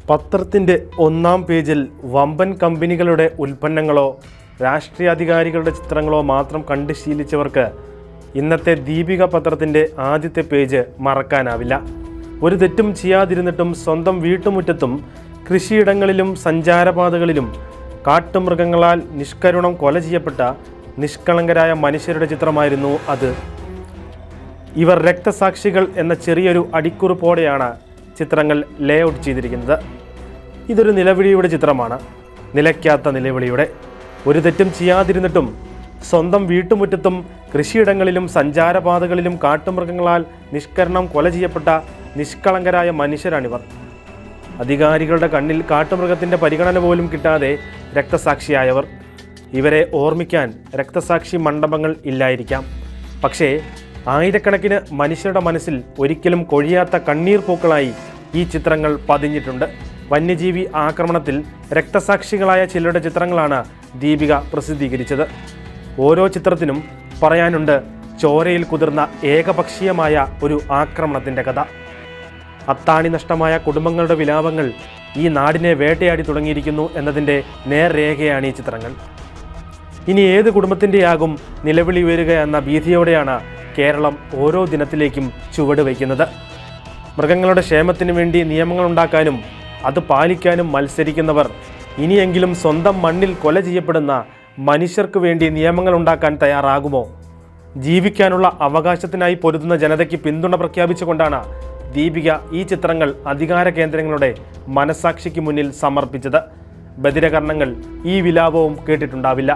പത്രത്തിൻ്റെ ഒന്നാം പേജിൽ വമ്പൻ കമ്പനികളുടെ ഉൽപ്പന്നങ്ങളോ രാഷ്ട്രീയാധികാരികളുടെ ചിത്രങ്ങളോ മാത്രം കണ്ട് ശീലിച്ചവർക്ക് ഇന്നത്തെ ദീപിക പത്രത്തിൻ്റെ ആദ്യത്തെ പേജ് മറക്കാനാവില്ല. ഒരു തെറ്റും ചെയ്യാതിരുന്നിട്ടും സ്വന്തം വീട്ടുമുറ്റത്തും കൃഷിയിടങ്ങളിലും സഞ്ചാരപാതകളിലും കാട്ടുമൃഗങ്ങളാൽ നിഷ്കരുണം കൊല ചെയ്യപ്പെട്ട നിഷ്കളങ്കരായ മനുഷ്യരുടെ ചിത്രമായിരുന്നു അത്. ഇവർ രക്തസാക്ഷികൾ എന്ന ചെറിയൊരു അടിക്കുറിപ്പോടെയാണ് ചിത്രങ്ങൾ ലേഔട്ട് ചെയ്തിരിക്കുന്നത്. ഇതൊരു നിലവിളിയുടെ ചിത്രമാണ്. നിലയ്ക്കാത്ത നിലവിളിയുടെ. ഒരു തെറ്റും ചെയ്യാതിരുന്നിട്ടും സ്വന്തം വീട്ടുമുറ്റത്തും കൃഷിയിടങ്ങളിലും സഞ്ചാരപാതകളിലും കാട്ടുമൃഗങ്ങളാൽ നിഷ്കരണം കൊല ചെയ്യപ്പെട്ട നിഷ്കളങ്കരായ മനുഷ്യരാണിവർ. അധികാരികളുടെ കണ്ണിൽ കാട്ടുമൃഗത്തിൻ്റെ പരിഗണന പോലും കിട്ടാതെ രക്തസാക്ഷിയായവർ. ഇവരെ ഓർമ്മിക്കാൻ രക്തസാക്ഷി മണ്ഡപങ്ങൾ ഇല്ലായിരിക്കാം. പക്ഷേ ആയിരക്കണക്കിന് മനുഷ്യരുടെ മനസ്സിൽ ഒരിക്കലും കൊഴിയാത്ത കണ്ണീർ പൂക്കളായി ഈ ചിത്രങ്ങൾ പതിഞ്ഞിട്ടുണ്ട്. വന്യജീവി ആക്രമണത്തിൽ രക്തസാക്ഷികളായ ചിലരുടെ ചിത്രങ്ങളാണ് ദീപിക പ്രസിദ്ധീകരിച്ചത്. ഓരോ ചിത്രത്തിനും പറയാനുണ്ട് ചോരയിൽ കുതിർന്ന ഏകപക്ഷീയമായ ഒരു ആക്രമണത്തിൻ്റെ കഥ. അത്താണി നഷ്ടമായ കുടുംബങ്ങളുടെ വിലാപങ്ങൾ ഈ നാടിനെ വേട്ടയാടി തുടങ്ങിയിരിക്കുന്നു എന്നതിൻ്റെ നേർരേഖയാണ് ഈ ചിത്രങ്ങൾ. ഇനി ഏത് കുടുംബത്തിൻ്റെയാകും നിലവിളി ഉയരുക എന്ന ഭീതിയോടെയാണ് കേരളം ഓരോ ദിനത്തിലേക്കും ചുവട് വയ്ക്കുന്നത്. മൃഗങ്ങളുടെ ക്ഷേമത്തിനു വേണ്ടി നിയമങ്ങൾ ഉണ്ടാക്കാനും അത് പാലിക്കാനും മത്സരിക്കുന്നവർ ഇനിയെങ്കിലും സ്വന്തം മണ്ണിൽ കൊല ചെയ്യപ്പെടുന്ന മനുഷ്യർക്ക് വേണ്ടി നിയമങ്ങൾ ഉണ്ടാക്കാൻ തയ്യാറാകുമോ? ജീവിക്കാനുള്ള അവകാശത്തിനായി പൊരുതുന്ന ജനതയ്ക്ക് പിന്തുണ പ്രഖ്യാപിച്ചുകൊണ്ടാണ് ദീപിക ഈ ചിത്രങ്ങൾ അധികാര കേന്ദ്രങ്ങളുടെ മനസാക്ഷിക്ക് മുന്നിൽ സമർപ്പിച്ചത്. ബധിരകർണങ്ങൾ ഈ വിലാപവും കേട്ടിട്ടുണ്ടാവില്ല.